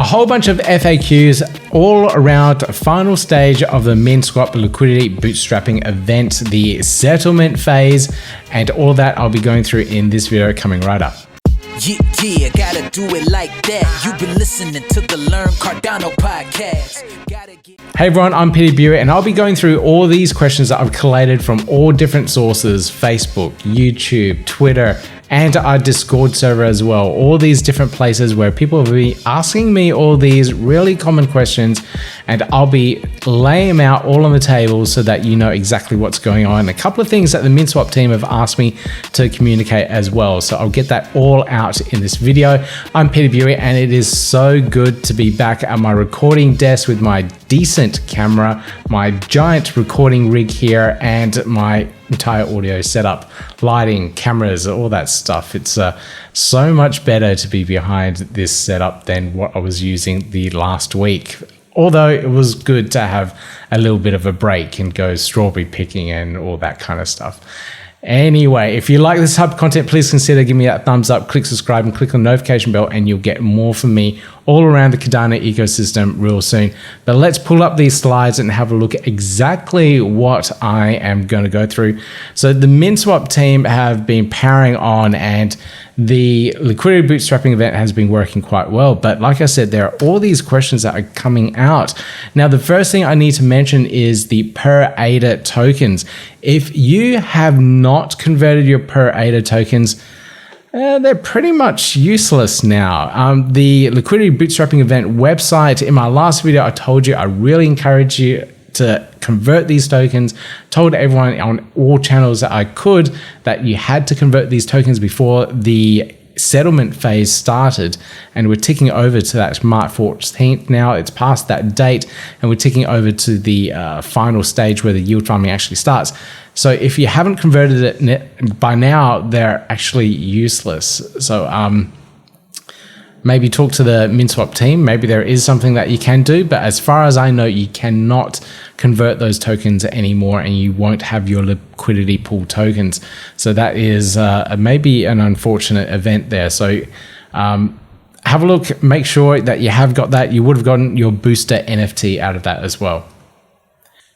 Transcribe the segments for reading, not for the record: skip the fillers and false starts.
whole bunch of FAQs all around the final stage of the MinSwap liquidity bootstrapping event, the settlement phase, and all that I'll be going through in this video coming right up. Yeah, gotta do it like that. You've been listening to the Learn Cardano podcast. Hey everyone, I'm PurrADA and I'll be going through all these questions that I've collated from all different sources: Facebook, YouTube, Twitter, and our Discord server as well. All these different places where people will be asking me all these really common questions, and I'll be laying them out all on the table so that you know exactly what's going on. A couple of things that the MinSwap team have asked me to communicate as well. So I'll get that all out in this video. I'm PurrADA and it is so good to be back at my recording desk with my decent camera, my giant recording rig here, and my entire audio setup, lighting, cameras, all that stuff. It's so much better to be behind this setup than what I was using the last week. Although it was good to have a little bit of a break and go strawberry picking and all that kind of stuff. Anyway, if you like this type of content, please consider giving me that thumbs up, click subscribe, and click on the notification bell, and you'll get more from me all around the Cardano ecosystem real soon. But let's pull up these slides and have a look at exactly what I am going to go through. So the MinSwap team have been powering on, and the liquidity bootstrapping event has been working quite well. But like I said, there are all these questions that are coming out. Now, the first thing I need to mention is the PurrADA tokens. If you have not converted your PurrADA tokens, they're pretty much useless now. The liquidity bootstrapping event website, in my last video, I told you I really encourage you to convert these tokens. Told everyone on all channels that I could that you had to convert these tokens before the settlement phase started, and we're ticking over to that March 14th now. It's past that date and we're ticking over to the final stage where the yield farming actually starts. So if you haven't converted it by now, they're actually useless. So maybe talk to the MinSwap team. Maybe there is something that you can do, but as far as I know, you cannot convert those tokens anymore, and you won't have your liquidity pool tokens. So that is maybe an unfortunate event there. So have a look, make sure that you have got that. You would have gotten your booster NFT out of that as well.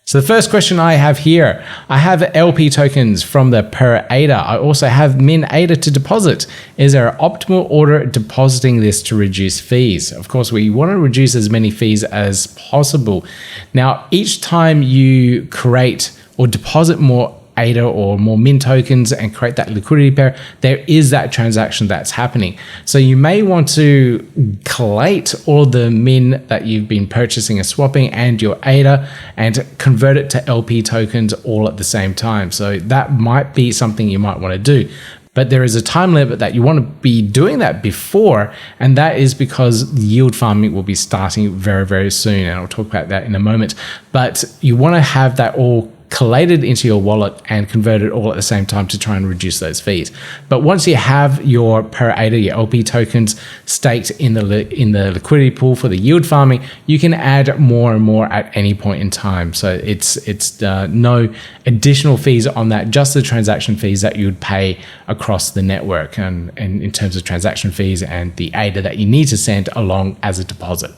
So the first question I have here, I have LP tokens from the PurrADA. I also have MinADA to deposit. Is there an optimal order depositing this to reduce fees? Of course, we want to reduce as many fees as possible. Now, each time you create or deposit more ADA or more Min tokens and create that liquidity pair, there is that transaction that's happening. So you may want to collate all the Min that you've been purchasing and swapping and your ADA and convert it to LP tokens all at the same time. So that might be something you might want to do. But there is a time limit that you want to be doing that before, and that is because yield farming will be starting very, very soon. And I'll talk about that in a moment. But you want to have that all collated into your wallet and converted all at the same time to try and reduce those fees. But once you have your PurrADA, your LP tokens staked in the liquidity pool for the yield farming, you can add more and more at any point in time. So it's no additional fees on that, just the transaction fees that you would pay across the network, and in terms of transaction fees and the ADA that you need to send along as a deposit.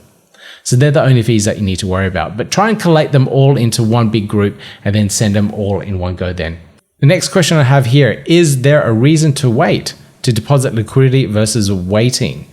So they're the only fees that you need to worry about. But try and collate them all into one big group and then send them all in one go then. The next question I have here, is there a reason to wait to deposit liquidity versus waiting?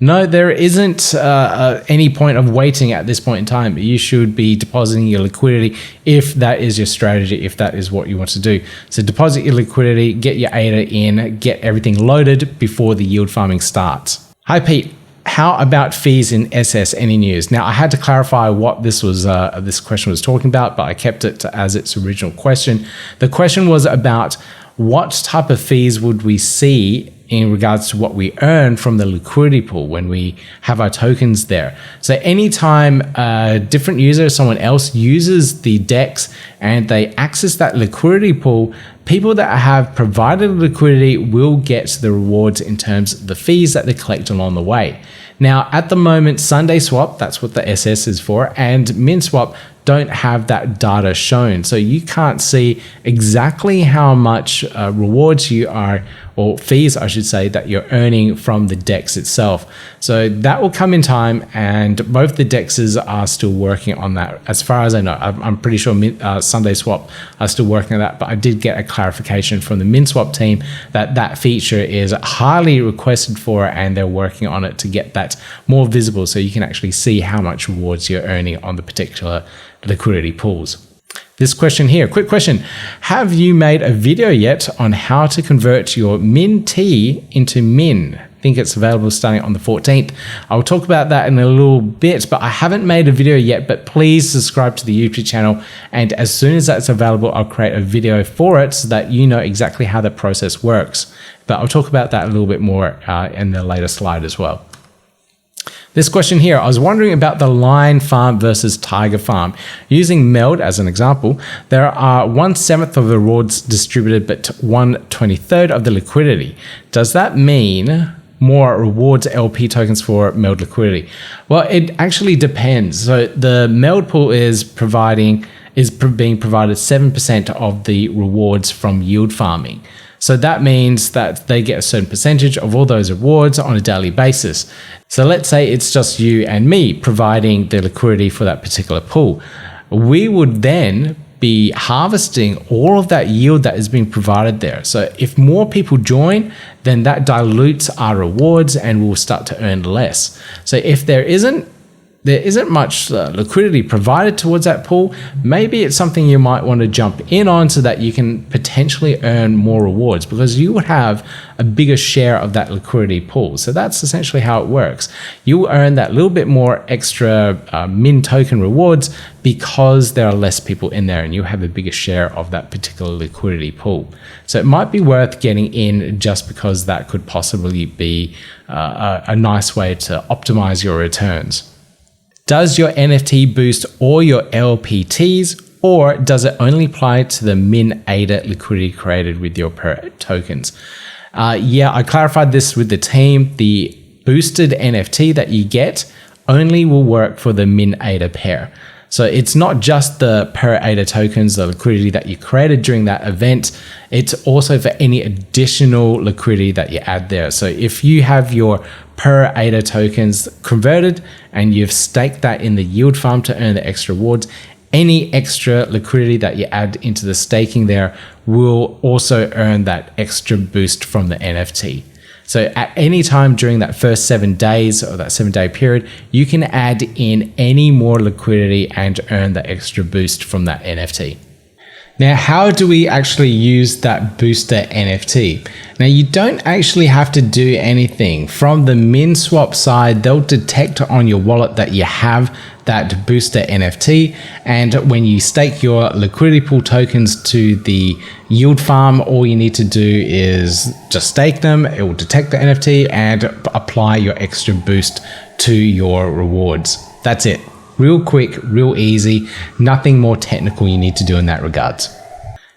No, there isn't any point of waiting at this point in time. You should be depositing your liquidity if that is your strategy, if that is what you want to do. So deposit your liquidity, get your ADA in, get everything loaded before the yield farming starts. Hi Pete. How about fees in SS? Any news? Now, I had to clarify what this was. This question was talking about, but I kept it as its original question. The question was about what type of fees would we see in regards to what we earn from the liquidity pool when we have our tokens there. So anytime a different user, someone else uses the DEX and they access that liquidity pool, people that have provided liquidity will get the rewards in terms of the fees that they collect along the way. Now, at the moment, Sunday Swap, that's what the SS is for, and MinSwap don't have that data shown. So you can't see exactly how much rewards you are, or fees I should say, that you're earning from the DEX itself. So that will come in time, and both the DEXs are still working on that. As far as I know, I'm pretty sure Sunday Swap are still working on that, but I did get a clarification from the MinSwap team that that feature is highly requested for, and they're working on it to get that more visible so you can actually see how much rewards you're earning on the particular liquidity pools. This question here, quick question. Have you made a video yet on how to convert your Minty into Min? I think it's available starting on the 14th. I'll talk about that in a little bit, but I haven't made a video yet, but please subscribe to the YouTube channel. And as soon as that's available, I'll create a video for it so that you know exactly how the process works. But I'll talk about that a little bit more in the later slide as well. This question here, I was wondering about the Lion Farm versus Tiger Farm. Using MELD as an example, there are 1/7 of the rewards distributed, but 1/23 of the liquidity. Does that mean more rewards LP tokens for MELD liquidity? Well, it actually depends. So the MELD pool is being provided 7% of the rewards from yield farming. So that means that they get a certain percentage of all those rewards on a daily basis. So let's say it's just you and me providing the liquidity for that particular pool. We would then be harvesting all of that yield that is being provided there. So if more people join, then that dilutes our rewards and we'll start to earn less. So if there isn't much liquidity provided towards that pool, maybe it's something you might want to jump in on so that you can potentially earn more rewards, because you would have a bigger share of that liquidity pool. So that's essentially how it works. You earn that little bit more extra min token rewards because there are less people in there and you have a bigger share of that particular liquidity pool. So it might be worth getting in just because that could possibly be a nice way to optimize your returns. Does your NFT boost all your LPTs, or does it only apply to the MinADA liquidity created with your PurrADA tokens? Yeah, I clarified this with the team. The boosted NFT that you get only will work for the MinADA pair. So it's not just the PurrADA tokens, the liquidity that you created during that event. It's also for any additional liquidity that you add there. So if you have your PurrADA tokens converted and you've staked that in the yield farm to earn the extra rewards, any extra liquidity that you add into the staking there will also earn that extra boost from the NFT. So at any time during that first 7 days or that 7-day period, you can add in any more liquidity and earn the extra boost from that NFT. Now, how do we actually use that booster NFT? Now, you don't actually have to do anything. From the MinSwap side, they'll detect on your wallet that you have that booster NFT. And when you stake your liquidity pool tokens to the yield farm, all you need to do is just stake them. It will detect the NFT and apply your extra boost to your rewards. That's it. Real quick, real easy, nothing more technical you need to do in that regards.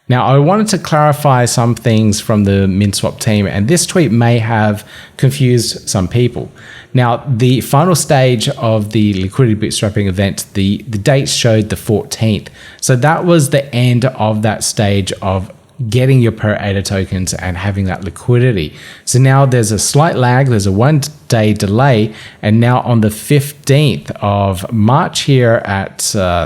Now, I wanted to clarify some things from the MinSwap team, and this tweet may have confused some people. Now, the final stage of the liquidity bootstrapping event, the date showed the 14th. So that was the end of that stage of getting your PurrADA tokens and having that liquidity. So now there's a slight lag, there's a 1-day delay, and now on the 15th of March here at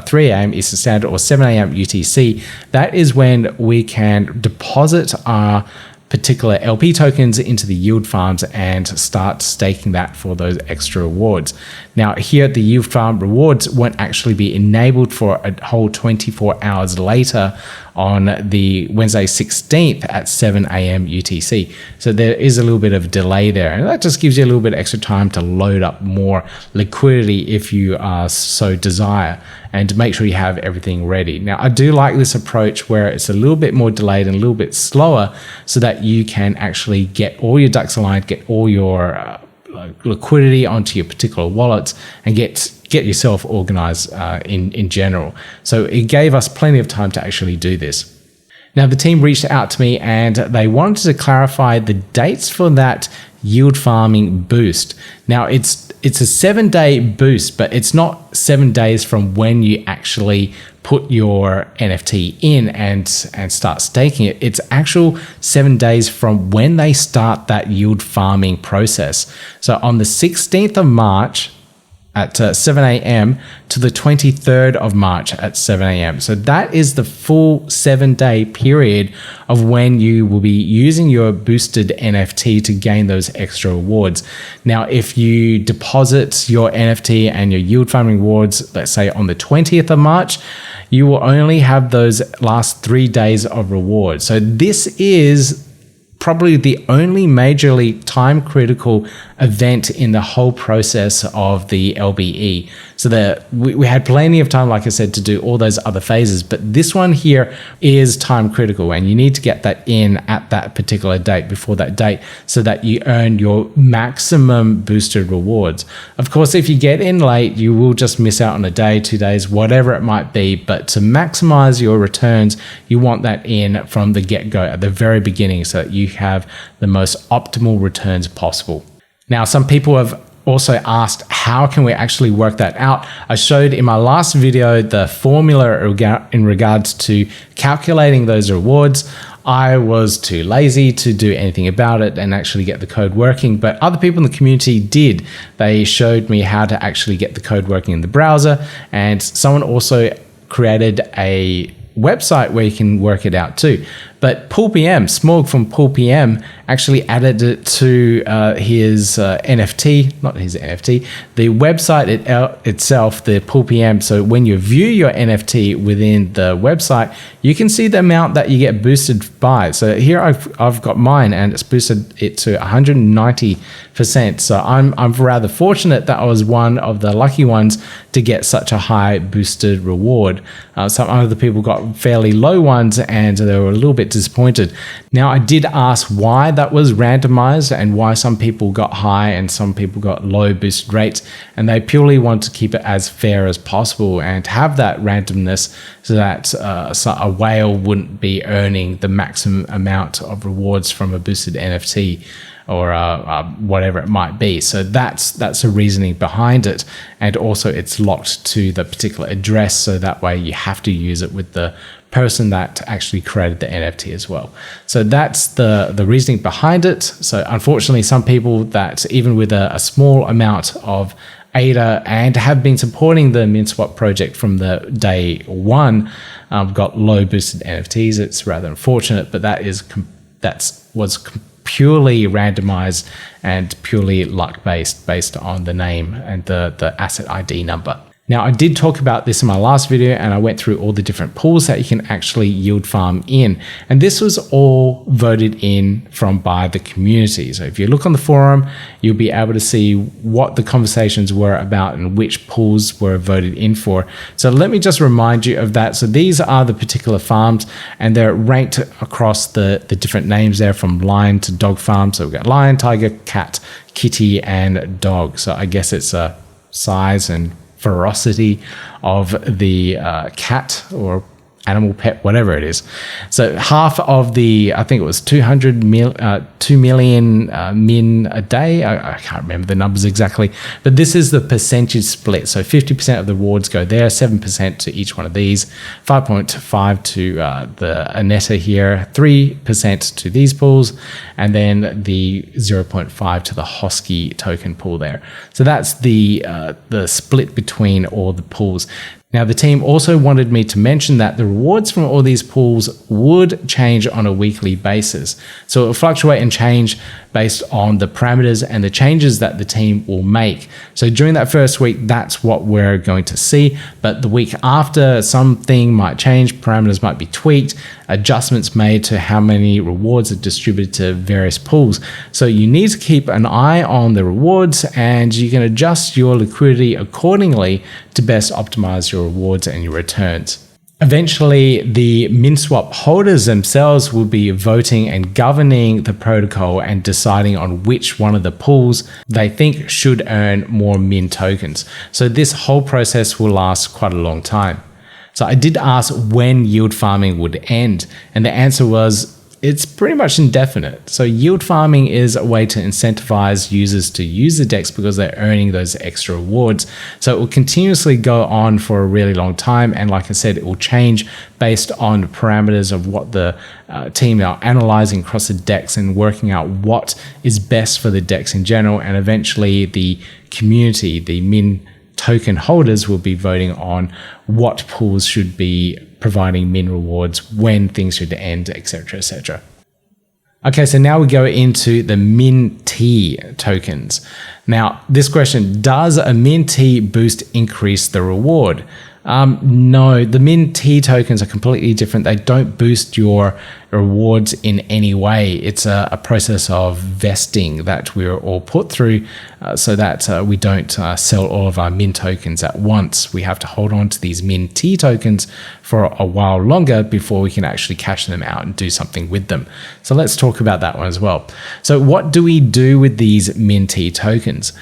3 a.m. Eastern Standard or 7 a.m. UTC, that is when we can deposit our particular LP tokens into the yield farms and start staking that for those extra rewards. Now here at the yield farm, rewards won't actually be enabled for a whole 24 hours later on the Wednesday 16th at 7 a.m. UTC. So there is a little bit of delay there, and that just gives you a little bit extra time to load up more liquidity if you so desire, and to make sure you have everything ready. Now, I do like this approach where it's a little bit more delayed and a little bit slower so that you can actually get all your ducks aligned, get all your liquidity onto your particular wallets, and get yourself organized in general. So it gave us plenty of time to actually do this. Now, the team reached out to me and they wanted to clarify the dates for that yield farming boost. Now, it's it's a 7-day boost, but it's not 7 days from when you actually put your NFT in and start staking it. It's actual 7 days from when they start that yield farming process. So on the 16th of March at 7 a.m. to the 23rd of March at 7 a.m. So that is the full 7-day period of when you will be using your boosted NFT to gain those extra rewards. Now, if you deposit your NFT and your yield farming rewards, let's say on the 20th of March, you will only have those last 3 days of rewards. So this is probably the only majorly time critical event in the whole process of the LBE. So that we had plenty of time, like I said, to do all those other phases, but this one here is time critical, and you need to get that in at that particular date, before that date, so that you earn your maximum boosted rewards. Of course, if you get in late, you will just miss out on a day, 2 days, whatever it might be, but to maximize your returns, you want that in from the get-go at the very beginning so that you have the most optimal returns possible. Now, some people have also asked, how can we actually work that out? I showed in my last video the formula in regards to calculating those rewards. I was too lazy to do anything about it and actually get the code working, but other people in the community did. They showed me how to actually get the code working in the browser, and someone also created a website where you can work it out too. But PurrADA, Smorg from PurrADA, actually added it to his NFT, not his NFT, the website itself, the PurrADA. So when you view your NFT within the website, you can see the amount that you get boosted by. So here I've got mine, and it's boosted it to 190%. So I'm rather fortunate that I was one of the lucky ones to get such a high boosted reward. Some other people got fairly low ones, and they were a little bit disappointed. Now, I did ask why that was randomized and why some people got high and some people got low boosted rates, and they purely want to keep it as fair as possible and have that randomness so that a whale wouldn't be earning the maximum amount of rewards from a boosted NFT or whatever it might be. So that's the reasoning behind it, and also it's locked to the particular address, so that way you have to use it with the person that actually created the NFT as well. So that's the reasoning behind it. So unfortunately, some people that even with a small amount of ADA and have been supporting the MinSwap project from the day one got low boosted NFTs. It's rather unfortunate, but that was purely randomized and purely luck based on the name and the asset ID number. Now, I did talk about this in my last video, and I went through all the different pools that you can actually yield farm in. And this was all voted in by the community. So if you look on the forum, you'll be able to see what the conversations were about and which pools were voted in for. So let me just remind you of that. So these are the particular farms, and they're ranked across the different names there, from lion to dog farm. So we've got lion, tiger, cat, kitty, and dog. So I guess it's a size and ferocity of the cat or animal pet, whatever it is. So half of the, I think it was 2 million min a day. I can't remember the numbers exactly, but this is the percentage split. So 50% of the rewards go there, 7% to each one of these, 5.5 to the Aneta here, 3% to these pools, and then the 0.5 to the Hosky token pool there. So that's the split between all the pools. Now, the team also wanted me to mention that the rewards from all these pools would change on a weekly basis. So it will fluctuate and change based on the parameters and the changes that the team will make. So during that first week, that's what we're going to see. But the week after, something might change, parameters might be tweaked, adjustments made to how many rewards are distributed to various pools. So you need to keep an eye on the rewards, and you can adjust your liquidity accordingly to best optimize your rewards and your returns. Eventually, the MinSwap holders themselves will be voting and governing the protocol and deciding on which one of the pools they think should earn more min tokens. So this whole process will last quite a long time. So I did ask when yield farming would end, and the answer was it's pretty much indefinite. So yield farming is a way to incentivize users to use the DEX because they're earning those extra rewards. So it will continuously go on for a really long time. And like I said, it will change based on parameters of what the team are analyzing across the DEX and working out what is best for the DEX in general. And eventually the community, the Min token holders, will be voting on what pools should be providing min rewards, when things should end, etc., etc. Okay, so now we go into the Minty tokens. Now, this question, does a Minty boost increase the reward? No, the Minty tokens are completely different. They don't boost your rewards in any way. It's a process of vesting that we're all put through so that we don't sell all of our Min tokens at once. We have to hold on to these Minty tokens for a while longer before we can actually cash them out and do something with them. So let's talk about that one as well. So what do we do with these Minty tokens?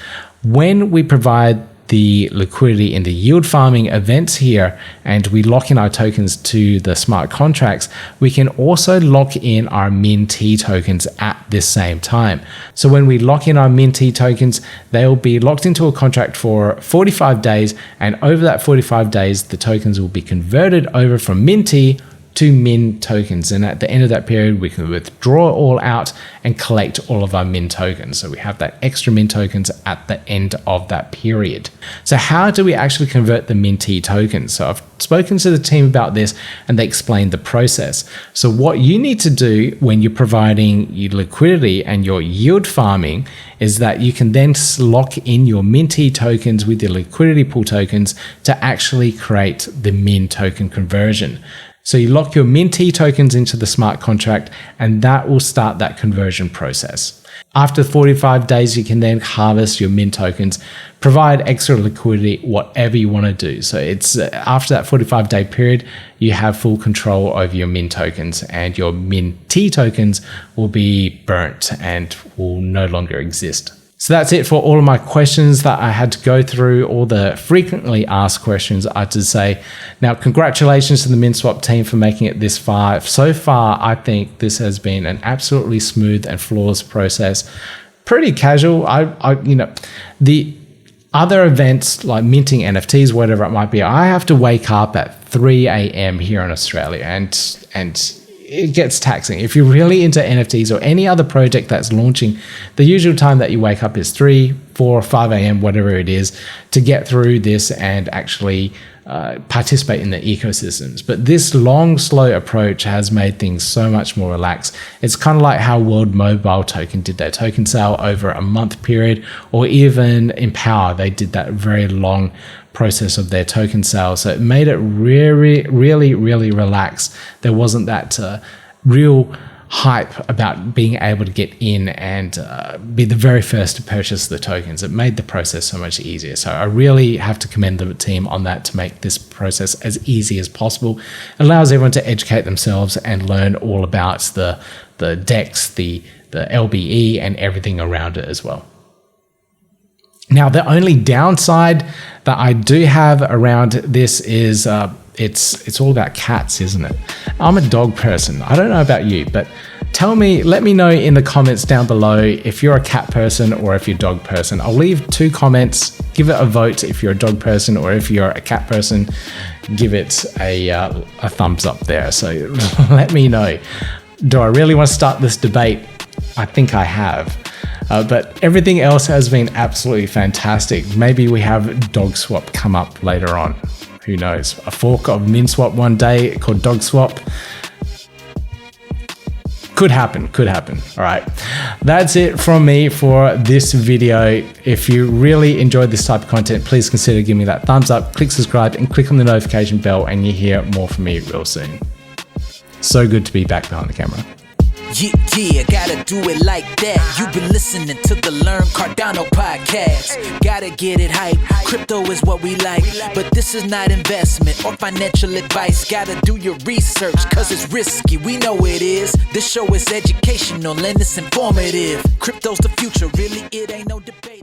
When we provide the liquidity in the yield farming events here, and we lock in our tokens to the smart contracts, we can also lock in our Minty tokens at this same time. So when we lock in our Minty tokens, they'll be locked into a contract for 45 days, and over that 45 days, the tokens will be converted over from Minty to Min tokens. And at the end of that period, we can withdraw all out and collect all of our Min tokens. So we have that extra Min tokens at the end of that period. So how do we actually convert the Minty tokens? So I've spoken to the team about this and they explained the process. So what you need to do when you're providing your liquidity and your yield farming is that you can then lock in your Minty tokens with your liquidity pool tokens to actually create the Min token conversion. So you lock your Minty tokens into the smart contract and that will start that conversion process. After 45 days, you can then harvest your Min tokens, provide extra liquidity, whatever you want to do. So it's after that 45-day period, you have full control over your Min tokens and your Minty tokens will be burnt and will no longer exist. So that's it for all of my questions that I had to go through, all the frequently asked questions I had to say. Now, congratulations to the MinSwap team for making it this far. So far, I think this has been an absolutely smooth and flawless process. Pretty casual. The other events like minting NFTs, whatever it might be, I have to wake up at 3 a.m. here in Australia and it gets taxing. If you're really into NFTs or any other project that's launching, the usual time that you wake up is 3, 4, 5 a.m., whatever it is, to get through this and actually participate in the ecosystems. But this long, slow approach has made things so much more relaxed. It's kind of like how World Mobile Token did their token sale over a month period, or even Empower, they did that very long process of their token sale. So it made it really, really, really relaxed. There wasn't that real hype about being able to get in and be the very first to purchase the tokens. It made the process so much easier. So I really have to commend the team on that to make this process as easy as possible. It allows everyone to educate themselves and learn all about the DEX, the LBE and everything around it as well. Now, the only downside that I do have around this is it's all about cats, isn't it? I'm a dog person. I don't know about you, but let me know in the comments down below if you're a cat person or if you're a dog person. I'll leave 2 comments. Give it a vote if you're a dog person, or if you're a cat person, give it a thumbs up there. So let me know. Do I really want to start this debate? I think I have. But everything else has been absolutely fantastic. Maybe we have Dog Swap come up later on. Who knows? A fork of MinSwap one day called Dog Swap. Could happen. All right. That's it from me for this video. If you really enjoyed this type of content, please consider giving me that thumbs up, click subscribe, and click on the notification bell, and you hear more from me real soon. So good to be back behind the camera. Yeah, gotta do it like that. You've been listening to the Learn Cardano podcast. Gotta get it hype. Crypto is what we like, but this is not investment or financial advice. Gotta do your research, cause it's risky. We know it is. This show is educational and it's informative. Crypto's the future, really, it ain't no debate.